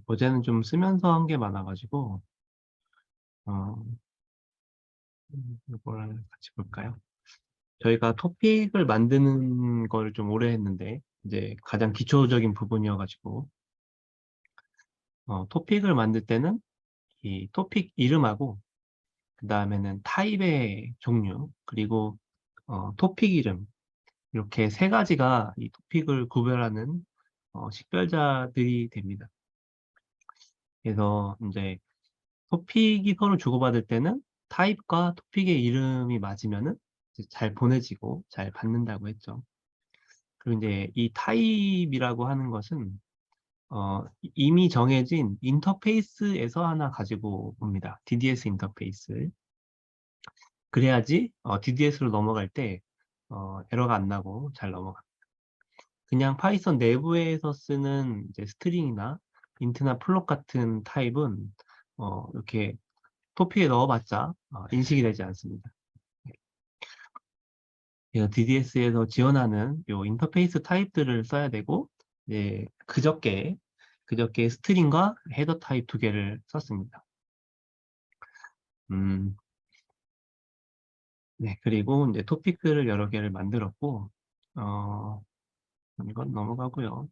어제는 좀 쓰면서 한 게 많아가지고, 이걸 같이 볼까요? 저희가 토픽을 만드는 걸 좀 오래 했는데, 이제 가장 기초적인 부분이어가지고, 토픽을 만들 때는 이 토픽 이름하고, 그 다음에는 타입의 종류, 그리고 토픽 이름, 이렇게 세 가지가 이 토픽을 구별하는 식별자들이 됩니다. 그래서 이제 토픽이 서로 주고받을 때는 타입과 토픽의 이름이 맞으면은 이제 잘 보내지고 잘 받는다고 했죠. 그리고 이제 이 타입이라고 하는 것은 이미 정해진 인터페이스에서 하나 가지고 옵니다. DDS 인터페이스. 그래야지 DDS로 넘어갈 때 에러가 안 나고 잘 넘어갑니다. 그냥 파이썬 내부에서 쓰는 이제 스트링이나 인트나 플롯 같은 타입은 이렇게 토픽에 넣어봤자 인식이 되지 않습니다. 그래서 DDS에서 지원하는 요 인터페이스 타입들을 써야 되고, 이제 그저께 스트링과 헤더 타입 두 개를 썼습니다. 음, 네, 그리고 이제 토픽들을 여러 개를 만들었고, 어, 이건 넘어가고요.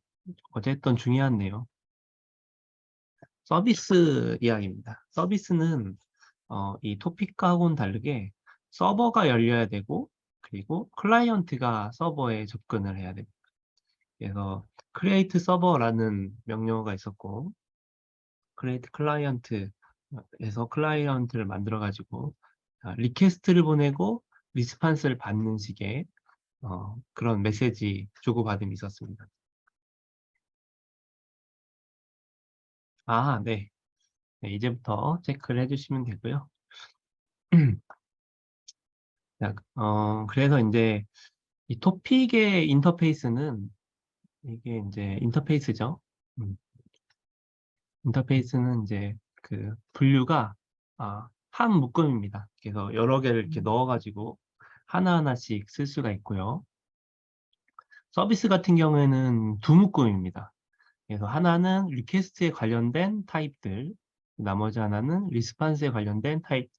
어제 했던 중요한 내용, 서비스 이야기입니다. 서비스는 이 토픽하고는 다르게 서버가 열려야 되고, 그리고 클라이언트가 서버에 접근을 해야 됩니다. 그래서 create 서버라는 명령어가 있었고, create 클라이언트에서 클라이언트를 만들어 가지고 리퀘스트를 보내고 리스판스를 받는 식의 그런 메시지 주고받음이 있었습니다. 아, 네. 네, 이제부터 체크를 해주시면 되고요. 자, 그래서 이제 이 토픽의 인터페이스는 이게 이제 인터페이스죠. 음, 인터페이스는 이제 그 분류가 한 묶음입니다. 그래서 여러 개를 이렇게 넣어가지고 하나하나씩 쓸 수가 있고요. 서비스 같은 경우에는 두 묶음입니다. 그래서 하나는 리퀘스트에 관련된 타입들, 나머지 하나는 리스판스에 관련된 타입.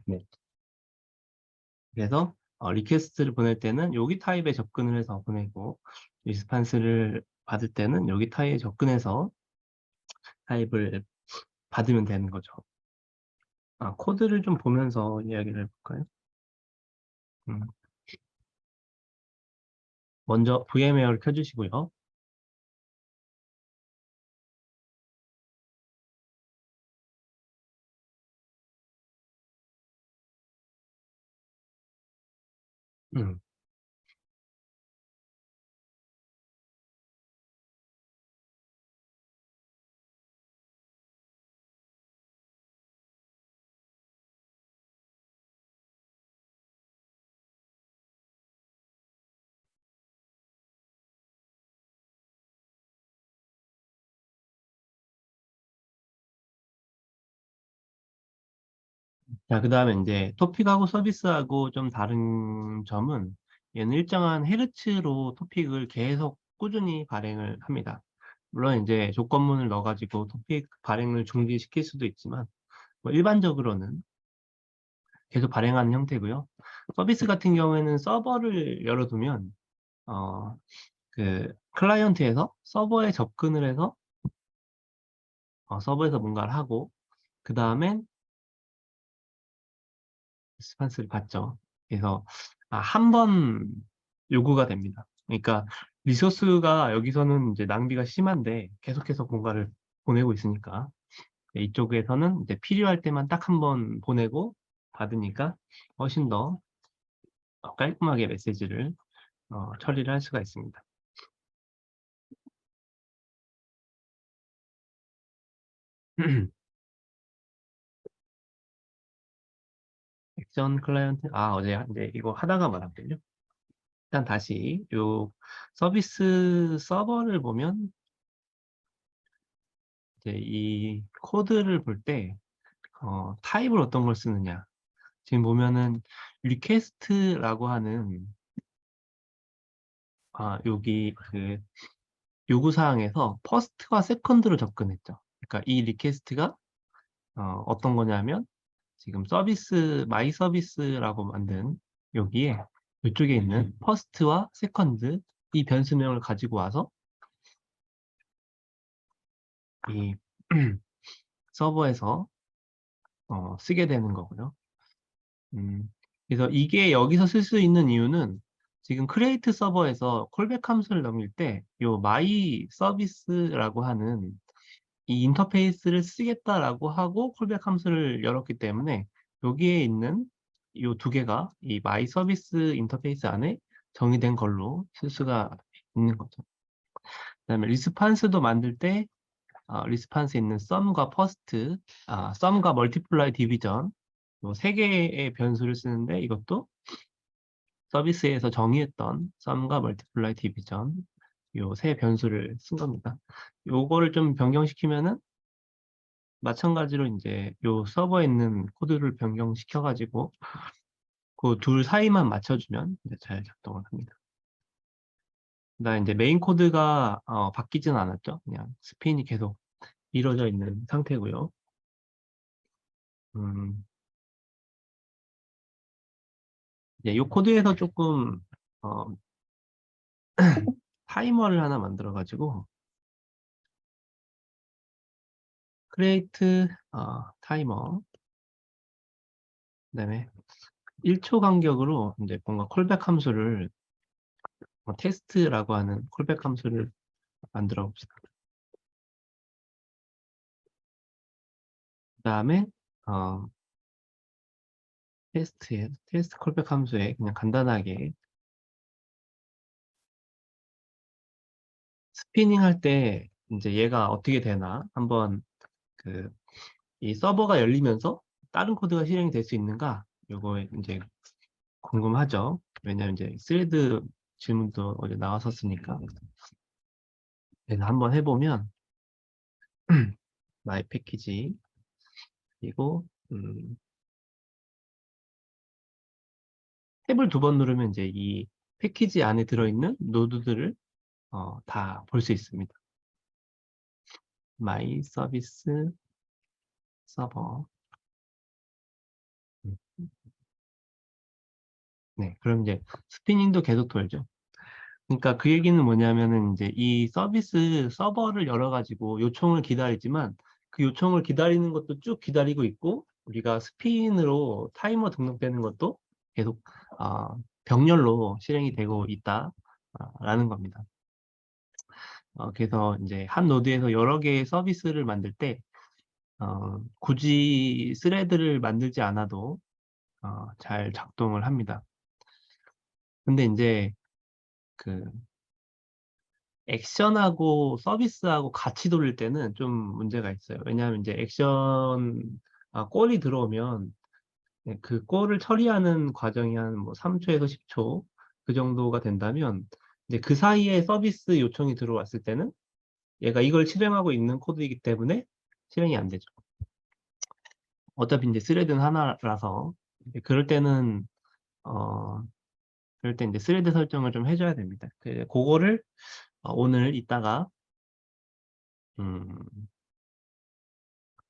네. 그래서 리퀘스트를 보낼 때는 여기 타입에 접근을 해서 보내고, 리스판스를 받을 때는 여기 타입에 접근해서 타입을 받으면 되는 거죠. 코드를 좀 보면서 이야기를 해볼까요? 음, 먼저 VMware를 켜주시고요. 음, 자, 그 다음에 이제 토픽하고 서비스하고 좀 다른 점은 얘는 일정한 헤르츠로 토픽을 계속 꾸준히 발행을 합니다. 물론 이제 조건문을 넣어가지고 토픽 발행을 중지시킬 수도 있지만 뭐 일반적으로는 계속 발행하는 형태고요. 서비스 같은 경우에는 서버를 열어두면 그 클라이언트에서 서버에 접근을 해서 서버에서 뭔가를 하고 그 다음엔 리스판스를 받죠. 그래서 한 번 요구가 됩니다. 그러니까 리소스가 여기서는 이제 낭비가 심한데 계속해서 뭔가를 보내고 있으니까 이쪽에서는 이제 필요할 때만 딱 한 번 보내고 받으니까 훨씬 더 깔끔하게 메시지를 처리를 할 수가 있습니다. 액션 클라이언트, 어제 이제 이거 하다가 말았군요. 일단 다시 요 서비스 서버를 보면 이제 이 코드를 볼 때 타입을 어떤 걸 쓰느냐. 지금 보면은 리퀘스트라고 하는 여기 요구사항에서 퍼스트와 세컨드로 접근했죠. 그러니까 이 리퀘스트가 어떤 거냐면 지금 서비스, 마이 서비스라고 만든 여기에 이쪽에 있는 퍼스트와 세컨드 이 변수명을 가지고 와서 이 서버에서 쓰게 되는 거고요. 그래서 이게 여기서 쓸 수 있는 이유는 지금 크리에이트 서버에서 콜백 함수를 넘길 때 요 마이 서비스라고 하는 이 인터페이스를 쓰겠다라고 하고 콜백 함수를 열었기 때문에 여기에 있는 요 두 개가 이 마이 서비스 인터페이스 안에 정의된 걸로 쓸 수가 있는 거죠. 그다음에 리스판스도 만들 때 리스판스에 있는 sum과 first, sum과 multiply, division 요 세 개의 변수를 쓰는데 이것도 서비스에서 정의했던 sum과 multiply, division 요 세 변수를 쓴 겁니다. 요거를 좀 변경시키면은 마찬가지로 이제 요 서버에 있는 코드를 변경시켜 가지고 그 둘 사이만 맞춰주면 이제 잘 작동을 합니다. 그다음 이제 메인 코드가 바뀌지는 않았죠. 그냥 스핀이 계속 이루어져 있는 상태고요. 음, 이제 요 코드에서 조금 어, 타이머를 하나 만들어 가지고 create 타이머 그다음에 1초 간격으로 이제 뭔가 콜백 함수를 테스트라고 하는 콜백 함수를 만들어 봅시다. 그다음에 어, 테스트 콜백 함수에 그냥 간단하게 스피닝 할 때 이제 얘가 어떻게 되나 한번 그 이 서버가 열리면서 다른 코드가 실행이 될 수 있는가 요거 이제 궁금하죠. 왜냐면 이제 스레드 질문도 어제 나왔었으니까. 그래서 한번 해보면 마이 패키지 그리고 탭을 두 번 누르면 이제 이 패키지 안에 들어있는 노드들을 다 볼 수 있습니다. 마이 서비스 서버. 네, 그럼 이제 스피닝도 계속 돌죠. 그러니까 그 얘기는 뭐냐면은 이제 이 서비스 서버를 열어가지고 요청을 기다리지만 그 요청을 기다리는 것도 쭉 기다리고 있고 우리가 스핀으로 타이머 등록되는 것도 계속 병렬로 실행이 되고 있다라는 겁니다. 그래서 이제 한 노드에서 여러 개의 서비스를 만들 때 굳이 스레드를 만들지 않아도 잘 작동을 합니다. 근데 이제 그 액션하고 서비스하고 같이 돌릴 때는 좀 문제가 있어요. 왜냐하면 이제 액션 콜이 들어오면 그 콜을 처리하는 과정이 한 뭐 3초에서 10초 그 정도가 된다면 이제 그 사이에 서비스 요청이 들어왔을 때는 얘가 이걸 실행하고 있는 코드이기 때문에 실행이 안 되죠. 어차피 이제 스레드는 하나라서 이제 그럴 때 이제 스레드 설정을 좀 해줘야 됩니다. 그거를 오늘 이따가 음,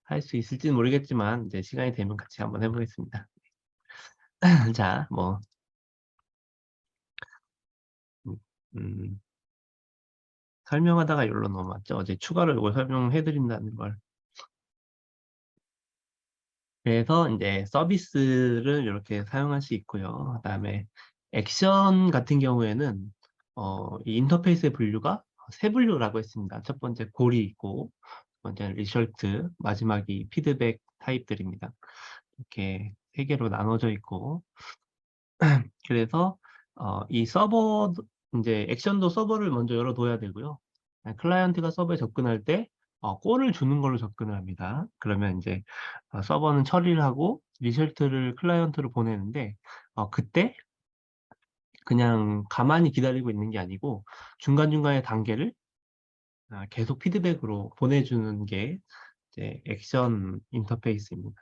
할 수 있을지는 모르겠지만 이제 시간이 되면 같이 한번 해보겠습니다. 자, 뭐 음, 음, 설명하다가 여기로 넘어왔죠. 어제 추가로 이걸 설명해드린다는 걸. 그래서 이제 서비스를 이렇게 사용할 수 있고요. 그다음에 액션 같은 경우에는 이 인터페이스의 분류가 세 분류라고 했습니다. 첫 번째 골이 있고, 두 번째는 리설트, 마지막이 피드백 타입들입니다. 이렇게 세 개로 나눠져 있고, 그래서 이 서버 이제 액션도 서버를 먼저 열어둬야 되고요. 클라이언트가 서버에 접근할 때 꼴을 주는 걸로 접근을 합니다. 그러면 이제 서버는 처리를 하고 리설트를 클라이언트로 보내는데 그때 그냥 가만히 기다리고 있는 게 아니고 중간중간의 단계를 계속 피드백으로 보내주는 게 이제 액션 인터페이스입니다.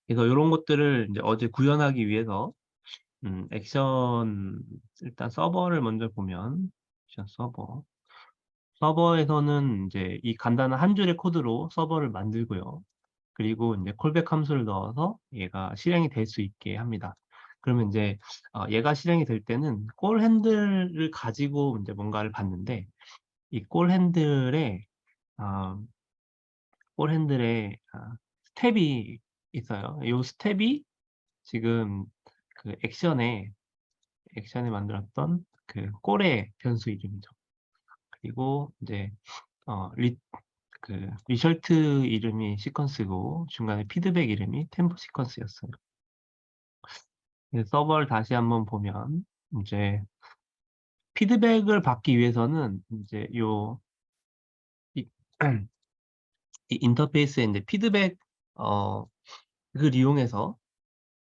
그래서 이런 것들을 이제 어제 구현하기 위해서 액션 일단 서버를 먼저 보면 액션 서버 서버에서는 이제 이 간단한 한 줄의 코드로 서버를 만들고요. 그리고 이제 콜백 함수를 넣어서 얘가 실행이 될 수 있게 합니다. 그러면 이제 얘가 실행이 될 때는 콜 핸들을 가지고 이제 뭔가를 받는데, 이 콜 핸들에 어, 콜 핸들에 스텝이 있어요. 이 스텝이 지금 그 액션에 만들었던 그 콜의 변수 이름이죠. 그리고 이제 리설트 이름이 시퀀스고 중간에 피드백 이름이 템포 시퀀스였어요. 서버를 다시 한번 보면 이제 피드백을 받기 위해서는 이제 이, 이 인터페이스에 이제 피드백 을 이용해서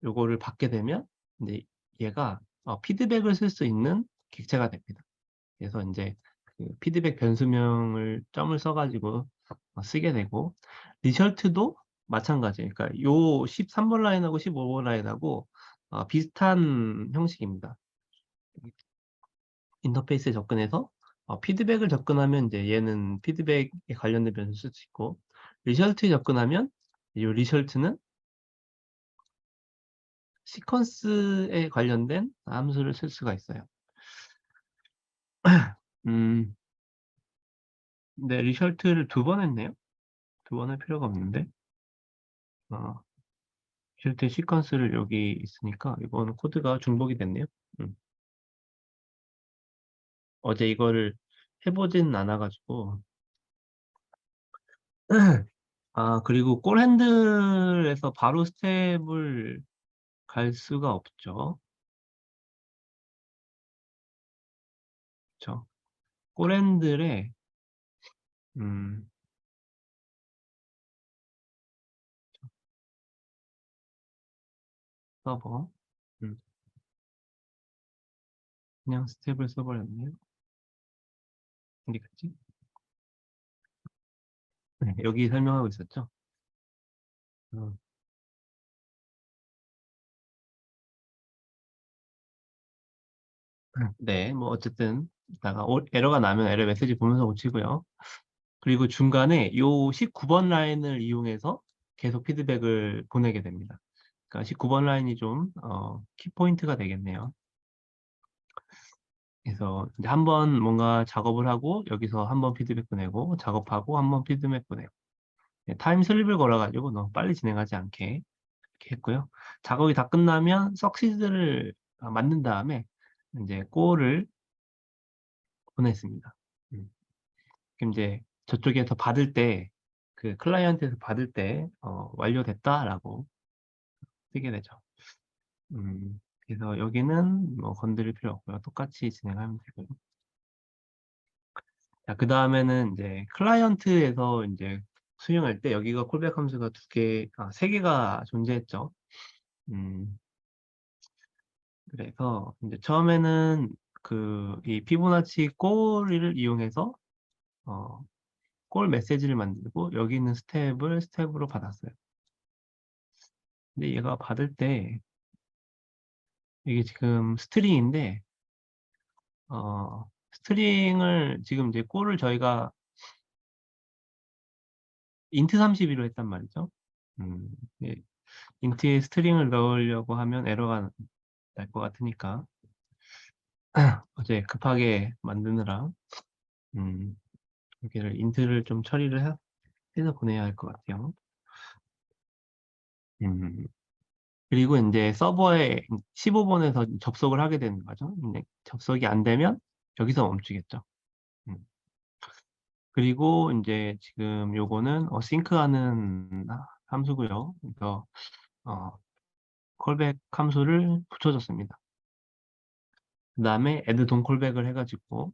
요거를 받게 되면 이제 얘가 피드백을 쓸 수 있는 객체가 됩니다. 그래서 이제 그 피드백 변수명을 점을 써가지고 쓰게 되고, 리설트도 마찬가지. 그러니까 요 13번 라인하고 15번 라인하고 비슷한 형식입니다. 인터페이스에 접근해서 피드백을 접근하면 이제 얘는 피드백에 관련된 변수 쓸 수 있고, 리설트에 접근하면 이 리설트는 시퀀스에 관련된 함수를 쓸 수가 있어요. 음, 근데 리설트를 2번 했네요. 2번 할 필요가 없는데. 어, 리설트 시퀀스를 여기 있으니까 이거는 코드가 중복이 됐네요. 음. 어제 이거를 해보진 않아가지고. 그리고 콜 핸들에서 바로 스텝을 갈 수가 없죠. 그쵸? 콜 핸들에 음, 서버 음, 그냥 스텝을 써버렸네요. 어디 갔지? 네, 여기 설명하고 있었죠. 어, 네, 뭐 어쨌든 이따가 에러가 나면 에러 메시지 보면서 고치고요. 그리고 중간에 요 19번 라인을 이용해서 계속 피드백을 보내게 됩니다. 그러니까 19번 라인이 좀 키포인트가 되겠네요. 그래서 이제 한번 뭔가 작업을 하고 여기서 한번 피드백 보내고 작업하고 한번 피드백 보내고, 네, 타임 슬립을 걸어가지고 너무 빨리 진행하지 않게 이렇게 했고요. 작업이 다 끝나면 석시드를 만든 다음에 이제 골을 보냈습니다. 음. 그럼 이제 저쪽에서 받을 때, 그 클라이언트에서 받을 때 완료됐다라고 뜨게 되죠. 그래서 여기는 뭐 건드릴 필요 없고요. 똑같이 진행하면 되고요. 자, 그 다음에는 이제 클라이언트에서 이제 수행할 때 여기가 콜백 함수가 세 개가 존재했죠. 음, 그래서 이제 처음에는 이 피보나치 꼴을 이용해서 어, 꼴 메시지를 만들고 여기 있는 스텝으로 받았어요. 근데 얘가 받을 때 이게 지금 스트링인데 스트링을 지금 이제 꼴을 저희가 인트 32로 했단 말이죠. 음, 예, 인트에 스트링을 넣으려고 하면 에러가 날 것 같으니까 어제 급하게 만드느라 음, 여기를 인트를 좀 처리를 해서 보내야 할 것 같아요. 음, 그리고 이제 서버에 15번에서 접속을 하게 되는 거죠. 근데 접속이 안 되면 여기서 멈추겠죠. 음. 그리고 이제 지금 요거는 싱크하는 함수고요. 그래서 어, 콜백 함수를 붙여줬습니다. 그 다음에 add 돈 콜백을 해가지고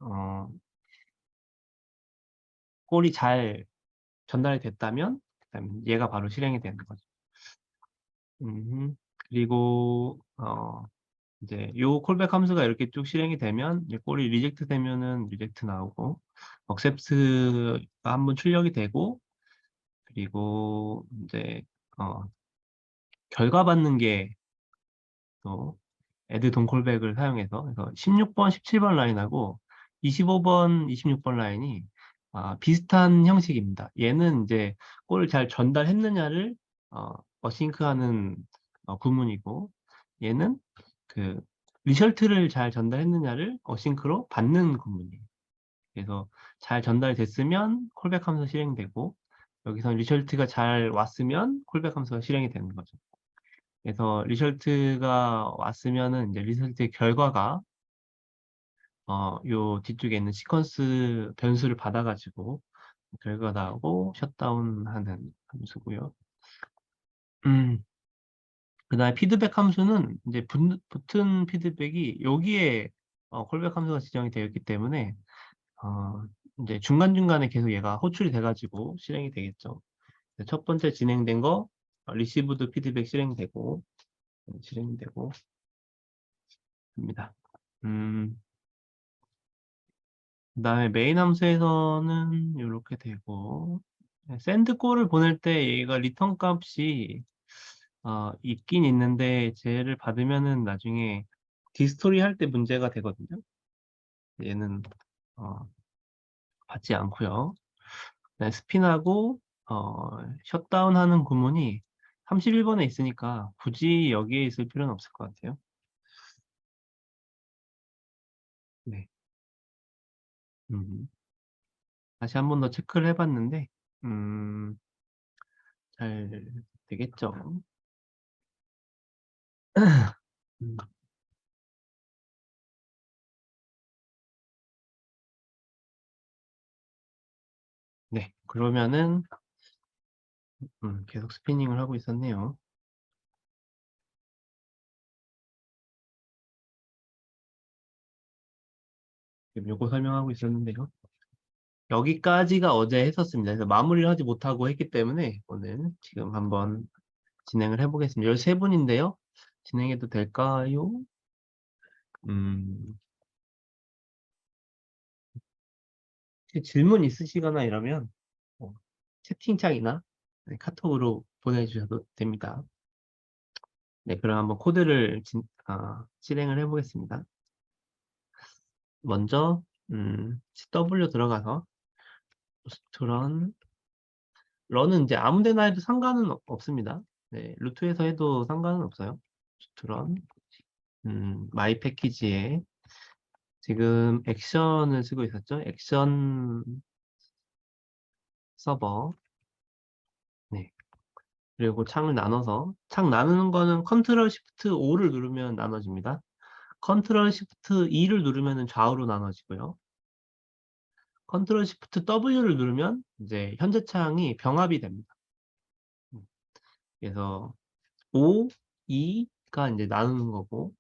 어, 꼴이 잘 전달이 됐다면 그다음에 얘가 바로 실행이 되는 거죠. 그리고 이제 요 콜백 함수가 이렇게 쭉 실행이 되면 이제 꼴이 리젝트 되면은 리젝트 나오고, 억셉트가 한번 출력이 되고, 그리고 이제 어, 결과 받는 게 또 add 돈 콜백을 사용해서, 그래서 16번, 17번 라인하고 25번, 26번 라인이 비슷한 형식입니다. 얘는 이제 골을 잘 전달했느냐를 어싱크하는 구문이고, 얘는 그 리셔트를 잘 전달했느냐를 어싱크로 받는 구문이에요. 그래서 잘 전달됐으면 콜백 함수 실행되고, 여기서 리셔트가 잘 왔으면 콜백 함수가 실행이 되는 거죠. 그래서 리셔트가 왔으면은 이제 리셔트의 결과가 요 뒤쪽에 있는 시퀀스 변수를 받아가지고 결과가 나오고 셧다운하는 함수고요. 그다음에 피드백 함수는 이제 붙은 피드백이 여기에 콜백 함수가 지정이 되어 있기 때문에 어, 이제 중간중간에 계속 얘가 호출이 돼가지고 실행이 되겠죠. 첫 번째 진행된 거 리시브드 피드백 실행되고 실행되고 합니다. 그다음에 메인 함수에서는 이렇게 되고 샌드 콜을 보낼 때 얘가 리턴 값이 있긴 있는데 쟤를 받으면은 나중에 디스토리 할 때 문제가 되거든요. 얘는 어, 받지 않고요. 네, 스핀하고 셧다운 하는 구문이 31번에 있으니까 굳이 여기에 있을 필요는 없을 것 같아요. 네. 음, 다시 한 번 더 체크를 해봤는데 음, 잘 되겠죠. 음, 네, 그러면은 계속 스피닝을 하고 있었네요. 지금 요거 설명하고 있었는데요. 여기까지가 어제 했었습니다. 그래서 마무리를 하지 못하고 했기 때문에 오늘 지금 한번 진행을 해보겠습니다. 13분인데요. 진행해도 될까요? 음, 혹시 질문 있으시거나 이러면 뭐 채팅창이나 네, 카톡으로 보내주셔도 됩니다. 네, 그럼 한번 코드를 실행을 해보겠습니다. 먼저 CW 들어가서 스트런 런은 이제 아무 데나 해도 상관은 없습니다. 네, 루트에서 해도 상관은 없어요. 스트런 마이 패키지에 지금 액션을 쓰고 있었죠. 액션 서버 네. 그리고 창을 나눠서 창 나누는 거는 컨트롤 시프트 O를 누르면 나눠집니다. 컨트롤 시프트 E를 누르면 좌우로 나눠지고요. 컨트롤 시프트 W를 누르면 이제 현재 창이 병합이 됩니다. 그래서 O, E가 이제 나누는 거고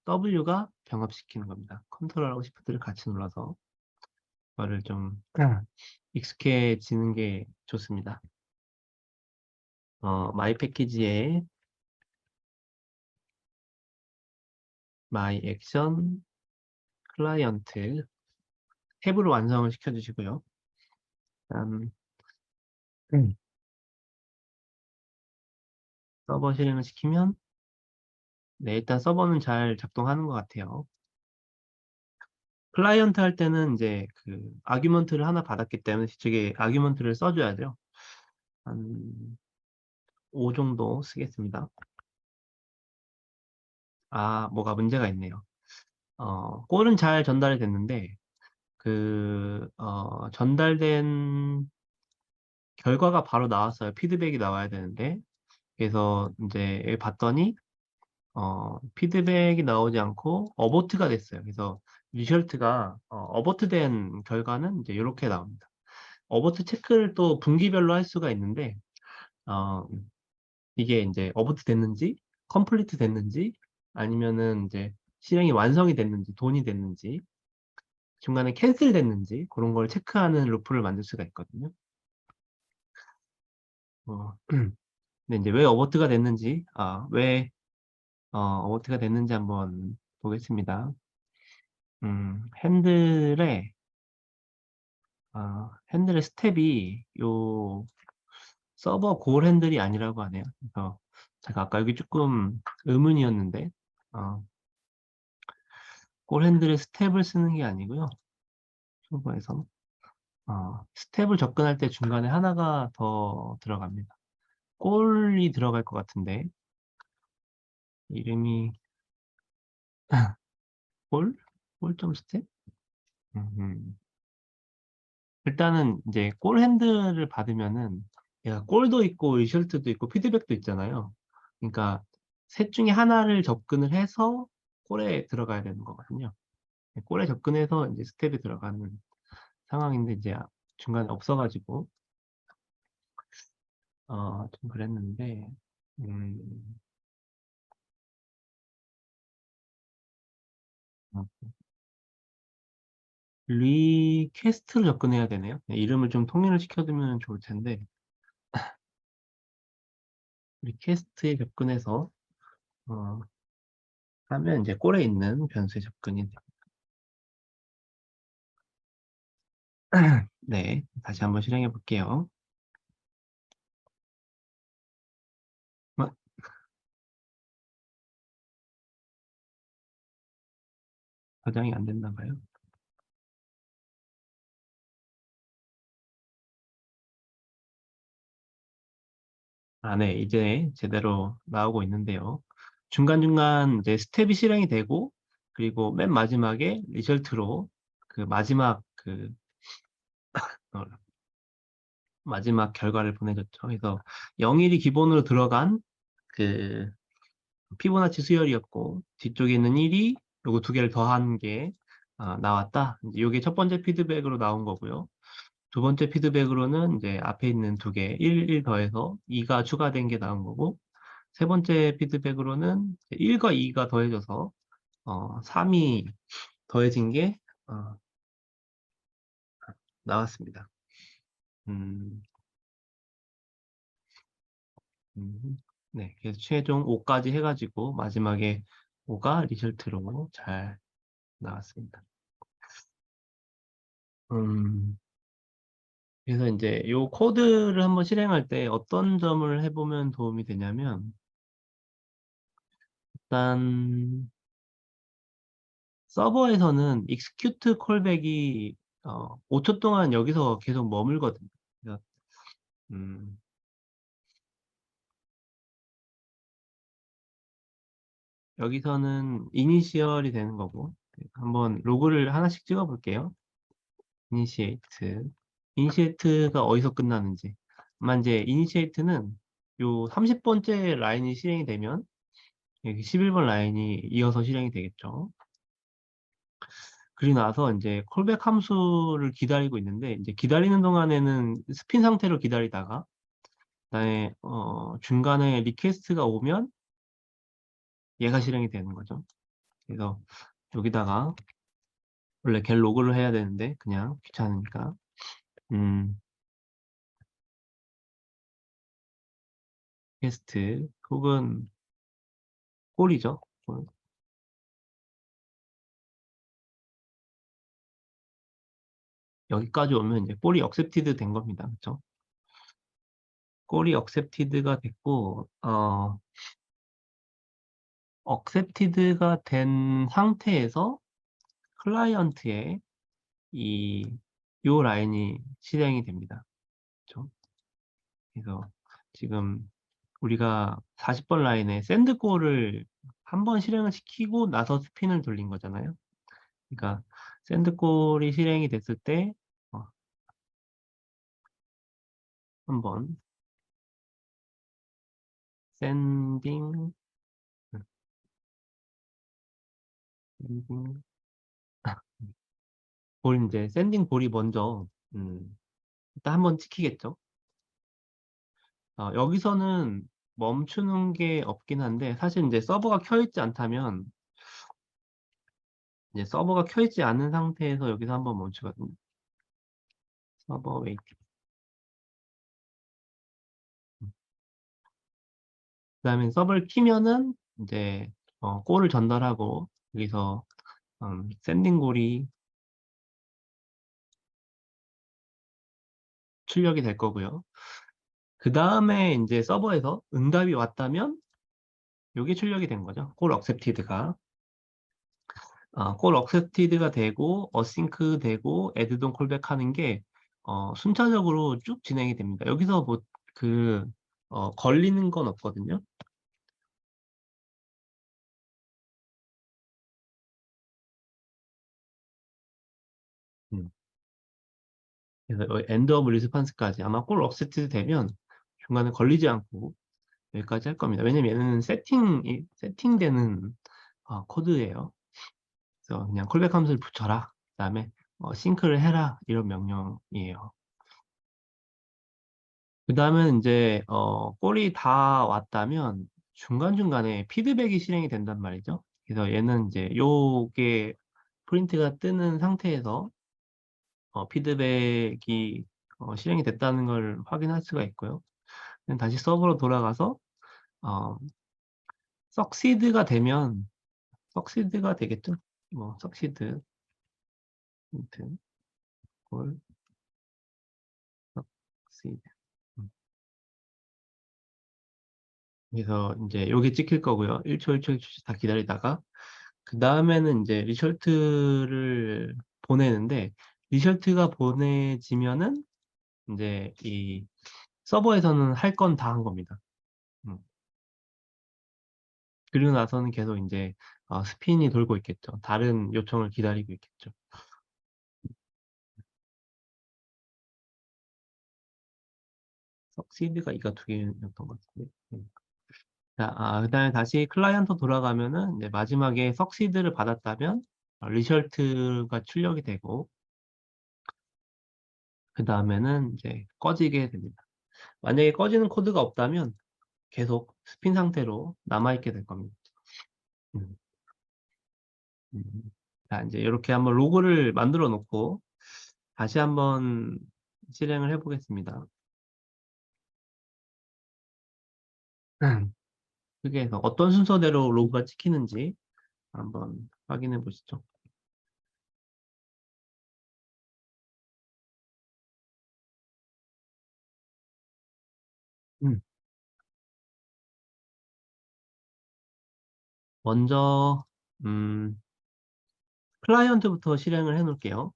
W가 병합시키는 겁니다. 컨트롤하고 시프트를 같이 눌러서 그거를 좀 익숙해지는 게 좋습니다. 마이 패키지에 마이 액션 클라이언트 탭으로 완성을 시켜주시고요. 다음 서버 실행을 시키면 네, 일단 서버는 잘 작동하는 것 같아요. 클라이언트 할 때는 이제 그 아규먼트를 하나 받았기 때문에 뒤쪽에 아규먼트를 써줘야죠. 한 5 정도 쓰겠습니다. 뭐가 문제가 있네요. 꼴은 잘 전달이 됐는데 전달된 결과가 바로 나왔어요. 피드백이 나와야 되는데 그래서 이제 여기 봤더니 피드백이 나오지 않고 어버트가 됐어요. 그래서 리절트가 어버트된 결과는 이제 이렇게 나옵니다. 어버트 체크를 또 분기별로 할 수가 있는데 어, 이게 이제 어버트 됐는지 컴플리트 됐는지 아니면은 이제 실행이 완성이 됐는지 돈이 됐는지 중간에 캔슬 됐는지 그런 걸 체크하는 루프를 만들 수가 있거든요. 근데 이제 왜 어버트가 됐는지 왜 어버트가 됐는지 한번 보겠습니다. 핸들의 핸들의 스텝이 요 서버 골 핸들이 아니라고 하네요. 그래서 제가 아까 여기 조금 의문이었는데 골 핸들의 스텝을 쓰는 게 아니고요. 서버에서 스텝을 접근할 때 중간에 하나가 더 들어갑니다. 꼴이 들어갈 것 같은데 이름이 꼴? 꼴점 스텝? 음. 일단은 이제 꼴 핸들을 받으면은 얘가 꼴도 있고 리절트도 있고 피드백도 있잖아요. 그러니까 셋 중에 하나를 접근을 해서 꼴에 들어가야 되는 거거든요. 꼴에 접근해서 이제 스텝이 들어가는 상황인데 이제 중간에 없어가지고 좀 그랬는데 음, 어, 리퀘스트로 접근해야 되네요. 네, 이름을 좀 통일을 시켜두면 좋을 텐데 리퀘스트에 접근해서 어, 하면 이제 꼴에 있는 변수에 접근이 됩니다. 네, 다시 한번 실행해 볼게요. 어, 저장이 안 됐나 봐요. 아, 네, 이제 제대로 나오고 있는데요. 중간중간 이제 스텝이 실행이 되고, 그리고 맨 마지막에 리절트로 그 어, 마지막 결과를 보내줬죠. 그래서 0일이 기본으로 들어간 그 피보나치 수열이었고, 뒤쪽에 있는 1이 요거 두 개를 더한 게 나왔다. 이제 요게 첫 번째 피드백으로 나온 거고요. 두 번째 피드백으로는 이제 앞에 있는 두 개, 1 더해서 2가 추가된 게 나온 거고, 세 번째 피드백으로는 1과 2가 더해져서 3이 더해진 게 나왔습니다. 음, 음, 네, 그래서 최종 5까지 해가지고 마지막에 5가 리절트로 잘 나왔습니다. 음, 그래서 이제 요 코드를 한번 실행할 때 어떤 점을 해보면 도움이 되냐면 일단 서버에서는 execute 콜백이 5초 동안 여기서 계속 머물거든요. 그래서, 음, 여기서는 이니시얼이 되는 거고 한번 로그를 하나씩 찍어 볼게요. 이니시에이트. 이니시에이트가 어디서 끝나는지. 아마 이제 이니시에이트는 요 30번째 라인이 실행이 되면 여기 11번 라인이 이어서 실행이 되겠죠. 그리고 나서 이제 콜백 함수를 기다리고 있는데 이제 기다리는 동안에는 스핀 상태로 기다리다가 그다음에 중간에 리퀘스트가 오면 얘가 실행이 되는 거죠. 그래서 여기다가 원래 겟 로그를 해야 되는데 그냥 귀찮으니까 음, 리퀘스트 혹은 꼴이죠. 꼴. 여기까지 오면 이제 꼴이 accepted 된 겁니다. 그렇죠? 꼴이 accepted가 됐고 accepted가 된 상태에서 클라이언트에 이 요 라인이 실행이 됩니다. 그렇죠? 그래서 지금 우리가 40번 라인에 샌드골을 한 번 실행을 시키고 나서 스핀을 돌린 거잖아요. 그러니까 샌드골이 실행이 됐을 때 한번 샌딩 샌딩 볼 이제 샌딩 볼이 먼저 일단 한번 찍히겠죠. 여기서는 멈추는 게 없긴 한데 사실 이제 서버가 켜있지 않다면 이제 서버가 켜있지 않은 상태에서 여기서 한번 멈추거든요. 서버 웨이팅. 그다음에 서버를 키면은 이제 꼴을 전달하고 여기서 샌딩 골이 출력이 될 거고요. 그 다음에 이제 서버에서 응답이 왔다면 이게 출력이 된 거죠. 콜 억셉티드가. 콜 억셉티드가 되고 어싱크 되고 애드돈 콜백 하는 게 순차적으로 쭉 진행이 됩니다. 여기서 뭐 그 걸리는 건 없거든요. 음. 그래서 엔드 오브 리스판스까지 아마 콜 억셉티드 되면 중간에 걸리지 않고 여기까지 할 겁니다. 왜냐면 얘는 세팅되는 코드예요. 그래서 그냥 콜백 함수를 붙여라. 그다음에 싱크를 해라. 이런 명령이에요. 그 다음에 이제 꼴이 다 왔다면 중간중간에 피드백이 실행이 된단 말이죠. 그래서 얘는 이제 요게 프린트가 뜨는 상태에서 피드백이 실행이 됐다는 걸 확인할 수가 있고요. 다시 서버로 돌아가서 어, 석시드가 되면 석시드가 되겠죠. 뭐 석시드 아무튼 꼴 석시드. 그래서 이제 요게 찍힐 거고요. 1초, 1초, 1초씩 다 기다리다가 그 다음에는 이제 리설트를 보내는데 리설트가 보내지면은 이제 이 서버에서는 할 건 다 한 겁니다. 음. 그리고 나서는 계속 이제 스핀이 돌고 있겠죠. 다른 요청을 기다리고 있겠죠. 석시드가 이가 두 개였던 것 같은데. 자, 그다음에 다시 클라이언트 돌아가면은 이제 마지막에 석시드를 받았다면 리설트가 출력이 되고 그 다음에는 이제 꺼지게 됩니다. 만약에 꺼지는 코드가 없다면 계속 스핀 상태로 남아있게 될 겁니다. 음, 음. 자, 이제 이렇게 한번 로그를 만들어 놓고 다시 한번 실행을 해보겠습니다. 그게 해서 어떤 순서대로 로그가 찍히는지 한번 확인해 보시죠. 음, 먼저 클라이언트부터 실행을 해 놓을게요.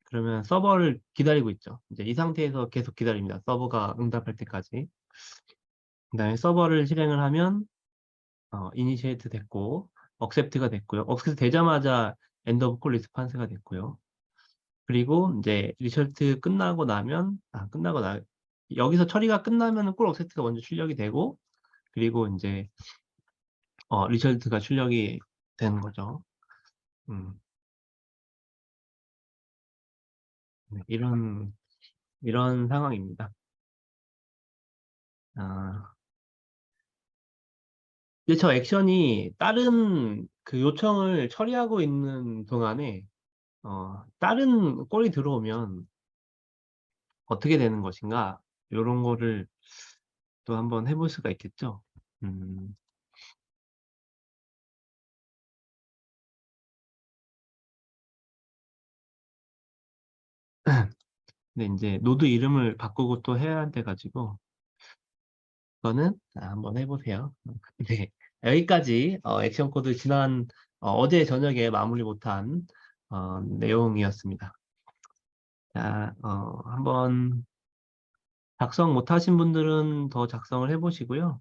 그러면 서버를 기다리고 있죠. 이제 이 상태에서 계속 기다립니다. 서버가 응답할 때까지. 그다음에 서버를 실행을 하면 이니시에이트 됐고 억셉트가 됐고요. 억셉트 되자마자 엔드 오브 콜 리스판스가 됐고요. 그리고 이제 리설트 끝나고 나면 여기서 처리가 끝나면 콜 억셉트가 먼저 출력이 되고 그리고 이제 리설트가 출력이 되는 거죠. 음, 네, 이런 상황입니다. 아, 근데 저 액션이 다른 그 요청을 처리하고 있는 동안에 다른 꼴이 들어오면 어떻게 되는 것인가? 이런 거를 또 한번 해볼 수가 있겠죠. 음, 근데 이제 노드 이름을 바꾸고 또 해야 돼 가지고 그거는 한번 해보세요. 네, 여기까지 액션 코드 지난 어제 저녁에 마무리 못한 내용이었습니다. 자, 한번 작성 못하신 분들은 더 작성을 해보시고요.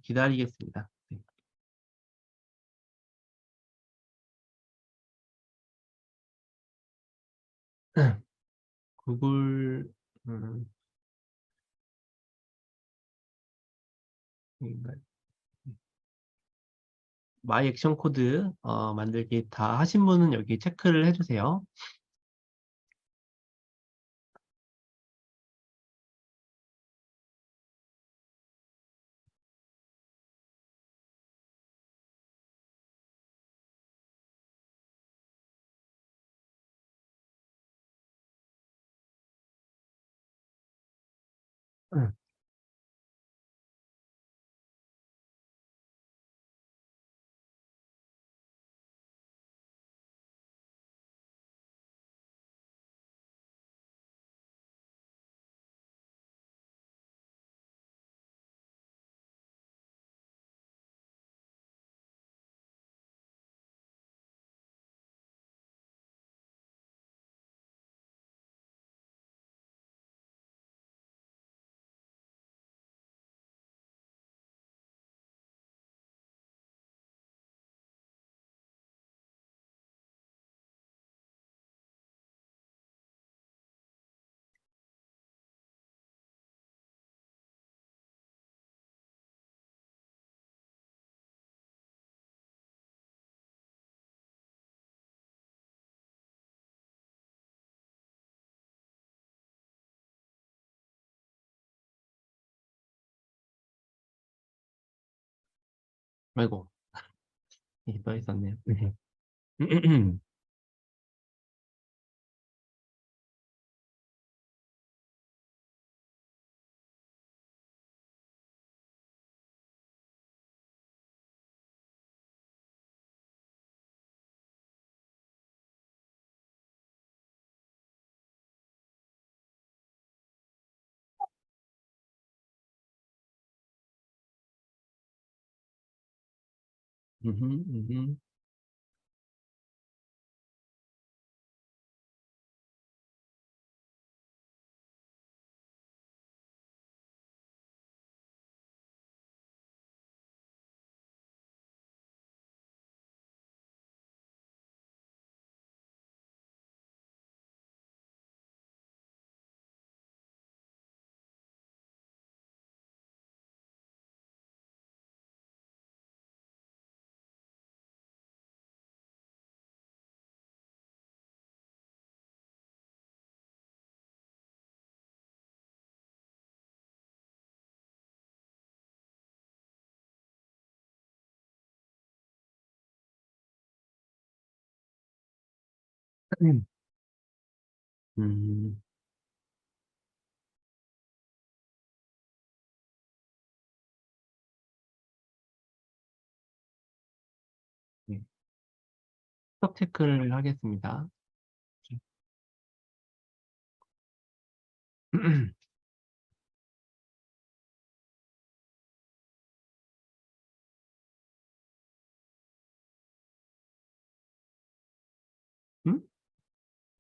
기다리겠습니다. 네. 구글 음, 여긴가요? 마이 액션 코드 만들기 다 하신 분은 여기 체크를 해주세요. 아이고, 떠 있었네요. 네. 음흠, 음흠. 음, 네. 스톱 체크를 하겠습니다. 음?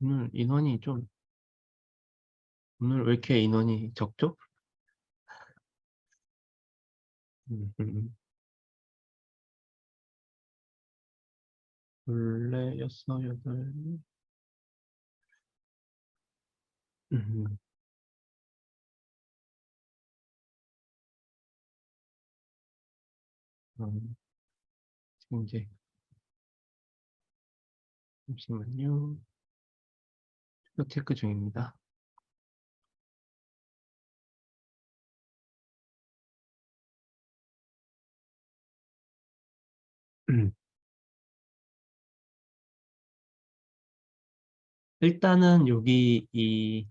오늘 인원이 좀, 오늘 왜 이렇게 인원이 적죠? 음, 음, 음. 원래 여섯, 여덟, 음, 지금 이제, 잠시만요. 스톱 체크 중입니다. 일단은 여기 이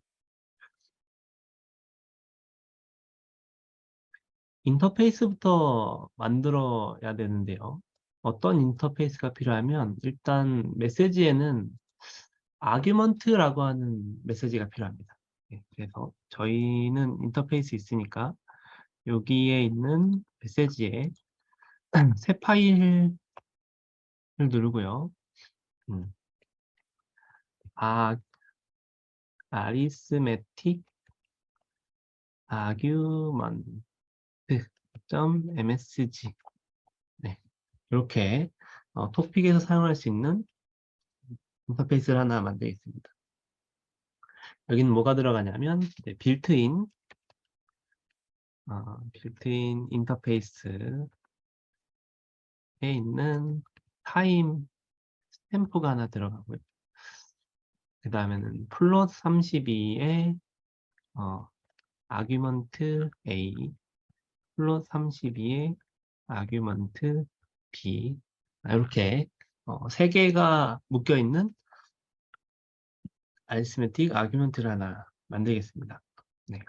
인터페이스부터 만들어야 되는데요. 어떤 인터페이스가 필요하면 일단 메시지에는 아규먼트라고 하는 메시지가 필요합니다. 네, 그래서 저희는 인터페이스 있으니까 여기에 있는 메시지에 새 파일을 누르고요. 음, 아, 아리스메틱 argument.msg. 네, 이렇게 토픽에서 사용할 수 있는 인터페이스를 하나 만들겠습니다. 여기는 뭐가 들어가냐면 빌트인 인터페이스에 있는 타임 스탬프가 하나 들어가고요. 그 다음에는 플롯 32에 아규먼트 A, 플롯 32에 아규먼트 B, 이렇게 세 개가 묶여 있는 아리스메틱 아규먼트를 하나 만들겠습니다. 네,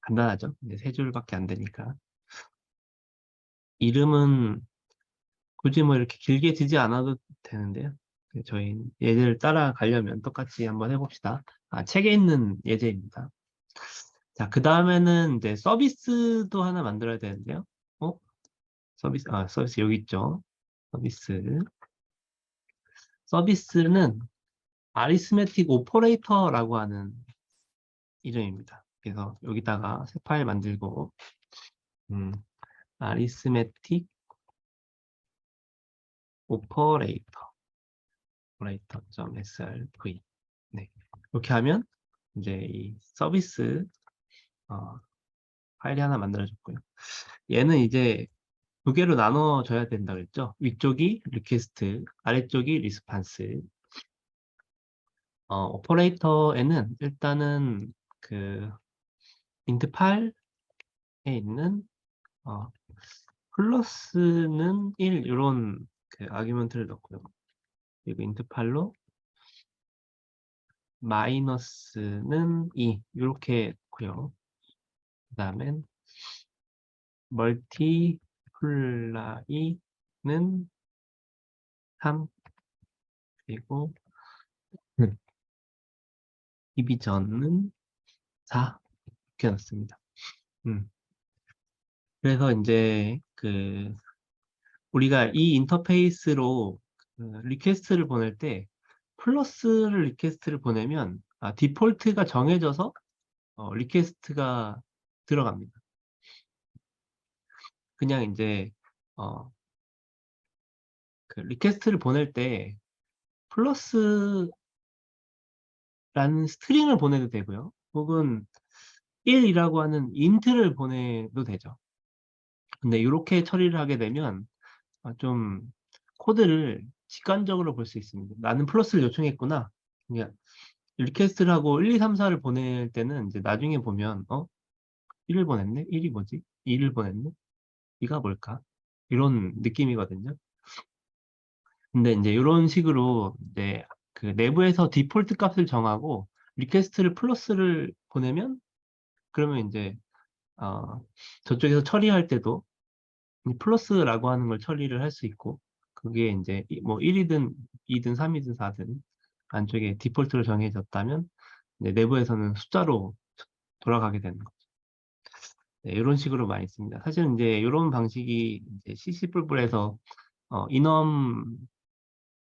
간단하죠? 이제 세 줄밖에 안 되니까. 이름은 굳이 뭐 이렇게 길게 지지 않아도 되는데요. 저희 예제를 따라가려면 똑같이 한번 해봅시다. 책에 있는 예제입니다. 자, 그 다음에는 이제 서비스도 하나 만들어야 되는데요. 어? 서비스 여기 있죠. 서비스. 서비스는 아리스메틱 오퍼레이터라고 하는 이름입니다. 그래서 여기다가 새 파일 만들고, 음, 아리스메틱 오퍼레이터, 오퍼레이터.srv. 네. 이렇게 하면 이제 이 서비스 어, 파일이 하나 만들어졌고요. 얘는 이제 두 개로 나눠져야 된다 그랬죠. 위쪽이 리퀘스트, 아래쪽이 리스판스. 오퍼레이터에는 일단은 그 int8에 있는 플러스는 1 요런 그 아규먼트를 넣고요. 그리고 인트팔로 마이너스는 2 요렇게 했고요. 그다음엔 멀티플라이는 3 그리고 디비전은 4 이렇게 놨습니다. 그래서 인제 그 우리가 이 인터페이스로 그 리퀘스트를 보낼 때 플러스를 리퀘스트를 보내면 디폴트가 정해져서 리퀘스트가 들어갑니다. 그냥 인제 그 리퀘스트를 보낼 때 플러스라는 스트링을 보내도 되고요. 혹은 1 이라고 하는 인트를 보내도 되죠. 근데 요렇게 처리를 하게 되면 좀 코드를 직관적으로 볼 수 있습니다. '나는 플러스를 요청했구나.' 그냥 리퀘스트를 하고 1, 2, 3, 4를 보낼 때는 이제 나중에 보면 1을 보냈네? 1이 뭐지? 2를 보냈네? 2가 뭘까?' 이런 느낌이거든요. 근데 인제 요런 식으로 이제 그 내부에서 디폴트 값을 정하고 리퀘스트를 플러스를 보내면 그러면 인제 어 저쪽에서 처리할 때도 이 플러스라고 하는 걸 처리를 할 수 있고 그게 인제 뭐 1 이든 2든3 이든 4든 안쪽에 디폴트로 정해졌다면 이제 내부에서는 숫자로 돌아가게 되는 거죠. 네 요런 식으로 많이 씁니다. 사실은 인제 요런 방식이 이제 CC++에서 어 이넘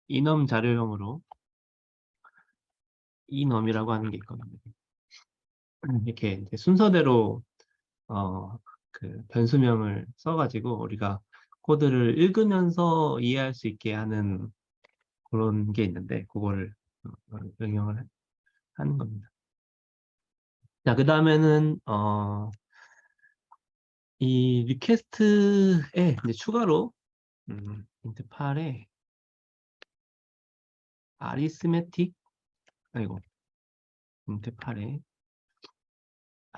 이넘 자료형으로 이넘이라고 하는 게 있거든요. 이렇게 이제 순서대로 그 변수명을 써 가지고 우리가 코드를 읽으면서 이해할 수 있게 하는 고런 게 있는데 고거를 응용을 하는 겁니다. 자 그다음에는 이 리퀘스트에 이제 추가로 int8에 arithmetic 아이고 int8에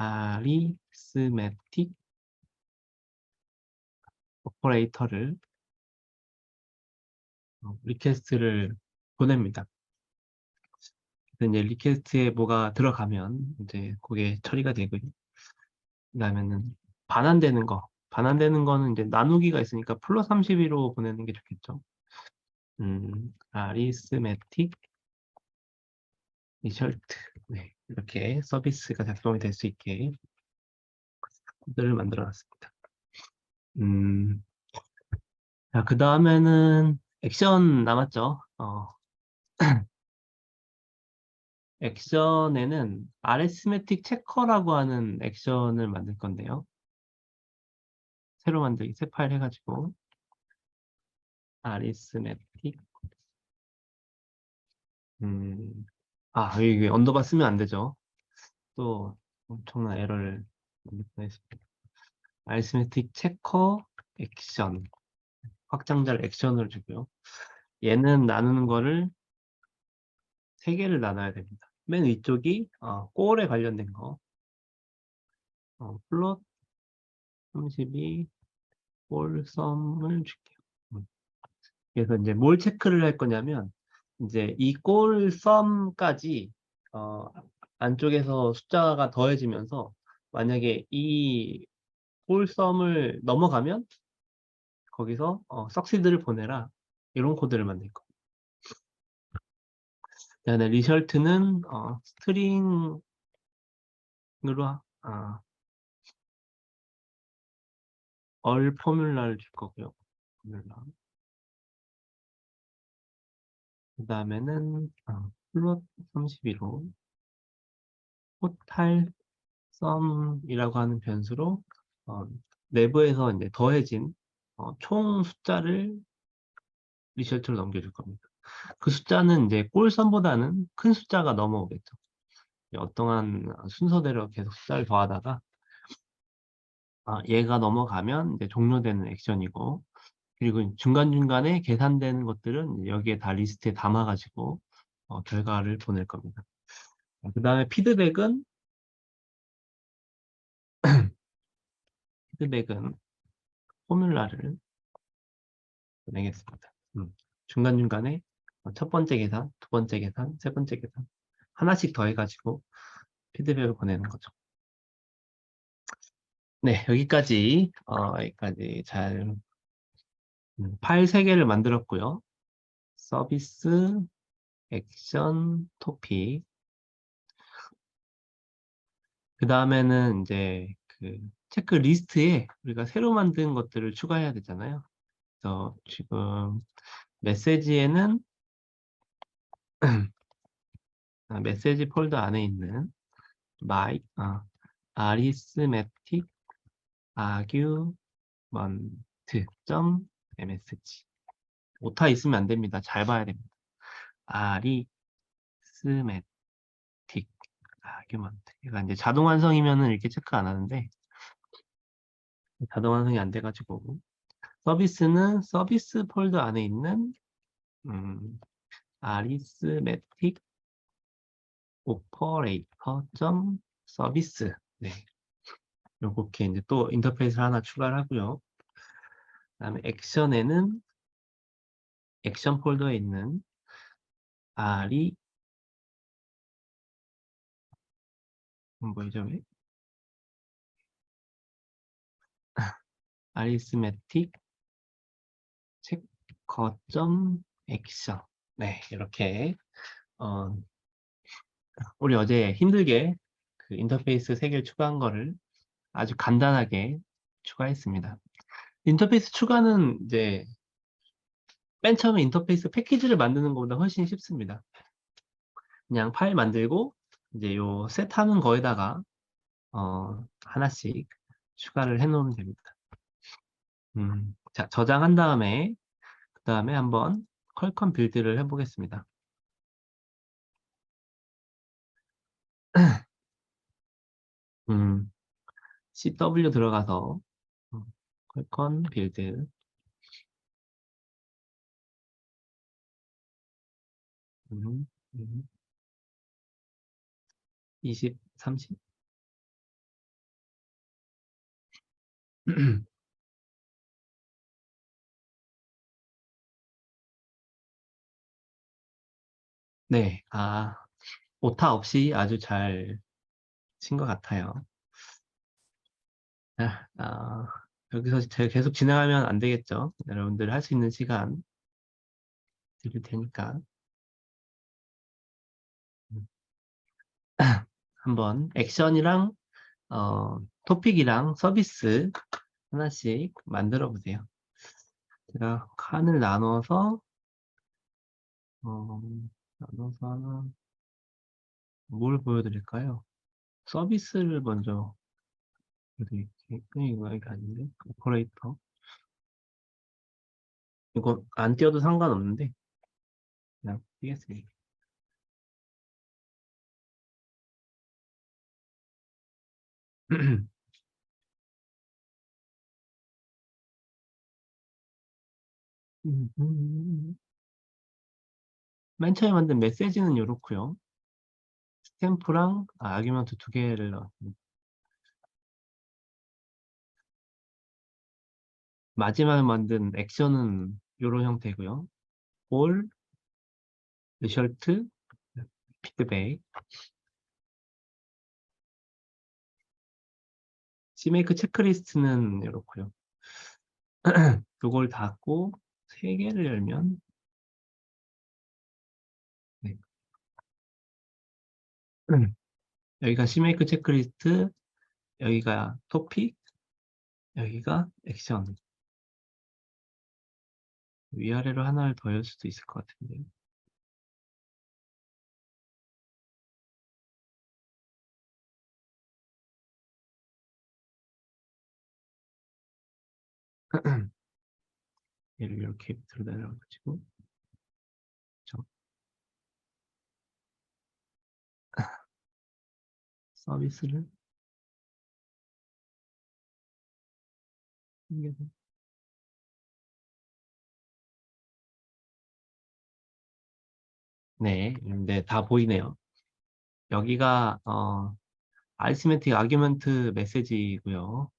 arithmetic 오퍼레이터를 리퀘스트를 보냅니다. 그래서 인제 리퀘스트에 뭐가 들어가면 인제 고게 처리가 되고요. 그다음에는 반환되는 거는 인제 나누기가 있으니까 +32로 보내는 게 좋겠죠. arithmetic result 네 이렇게 서비스가 작동이 될 수 있게 코드를 만들어 놨습니다. 음 자 그다음에는 액션 남았죠. 액션에는 arithmetic checker라고 하는 액션을 만들 건데요. 새로 만들기 새 파일 해 가지고 arithmetic 이게 언더바 쓰면 안 되죠. 또 엄청난 에러를 만들 뻔했습니다. arithmetic checker 액션 확장자를 액션으로 주고요. 얘는 나누는 거를 3 개를 나눠야 됩니다. 맨 위쪽이 꼴에 관련된 거 플롯 32 꼴 썸을 줄게요. 그래서 인제 뭘 체크를 할 거냐면 인제 이 꼴 썸까지 어 안쪽에서 숫자가 더해지면서 만약에 이 꼴 썸을 넘어가면 거기서 succeed를 보내라. 요런 코드를 만들 거예요. 그다음에 result는 스트링으로 all 포뮬라를 줄 거고요. 포뮬라. 그다음에는 플롯 32로 토탈 썸이라고 하는 변수로 어 내부에서 인제 더해진 총 숫자를 리절트로 넘겨줄 겁니다. 그 숫자는 인제 꼴썸보다는 큰 숫자가 넘어오겠죠. 어떠한 순서대로 계속 숫자를 더하다가 얘가 넘어가면 이제 종료되는 액션이고 그리고 중간중간에 계산되는 것들은 여기에 다 리스트에 담아 가지고 결과를 보낼 겁니다. 그다음에 피드백은 포뮬라를 보내겠습니다. 중간중간에 첫 번째 계산, 두 번째 계산, 세 번째 계산 하나씩 더해가지고 피드백을 보내는 거죠. 네, 여기까지 잘 파일 3개를 만들었고요. 서비스, 액션, 토픽. 그 다음에는 이제 그 체크리스트에 우리가 새로 만든 것들을 추가해야 되잖아요. 그래서 지금 메시지에는 메시지 폴더 안에 있는 my arithmetic argument.msg 오타 있으면 안 됩니다. 잘 봐야 됩니다. arithmetic argument. 그러니까 이제 자동 완성이면은 이렇게 체크 안 하는데 자동 완성이 안 돼가지고 서비스는 서비스 폴더 안에 있는 arithmetic operator.service. 네. 요렇게 이제 또 인터페이스를 하나 추가를 하고요. 그다음에 액션에는 액션 폴더에 있는 뭐죠? 왜? arithmetic 체커.액션. 네, 이렇게 우리 어제 힘들게 그 인터페이스 3개를 추가한 거를 아주 간단하게 추가했습니다. 인터페이스 추가는 이제 맨 처음에 인터페이스 패키지를 만드는 것보다 훨씬 쉽습니다. 그냥 파일 만들고 이제 요 셋하는 거에다가 하나씩 추가를 해 놓으면 됩니다. 자, 저장한 다음에 그 다음에 한번 퀄컴 빌드를 해보겠습니다. CW 들어가서 퀄컴 빌드 20, 30 네, 오타 없이 아주 잘 친 것 같아요. 여기서 제가 계속 진행하면 안 되겠죠? 여러분들 할 수 있는 시간 드릴 테니까 음, 한번 액션이랑 토픽이랑 서비스 하나씩 만들어 보세요. 제가 칸을 어, 나눠서 하나 뭘 보여드릴까요? 서비스를 먼저 보여드릴게요. 이거 아닌데 오퍼레이터 이거 안 띄워도 상관없는데 그냥 띄겠습니다. 맨 처음에 만든 메시지는 이렇고요. 스탬프랑 아규먼트 2개를 넣었습니다. 마지막에 만든 액션은 이런 형태고요. 올, 리설트, 피드백, CMake 체크리스트는 이렇고요. 이걸 닫고 3개를 열면 네. 여기가 CMake 체크리스트, 여기가 토픽, 여기가 액션. 위아래로 하나를 더 열 수도 있을 것 같은데. 얘를 이렇게 밑으로 내려가지고 서비스를 생겨서 네, 네, 다 보이네요. 여기가 arithmetic argument 메시지고요.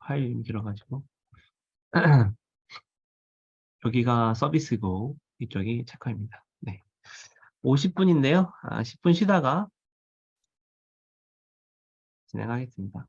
파일 이름이 길어가지고. 여기가 서비스고 이쪽이 체커입니다. 네. 50분인데요. 10분 쉬다가 진행하겠습니다.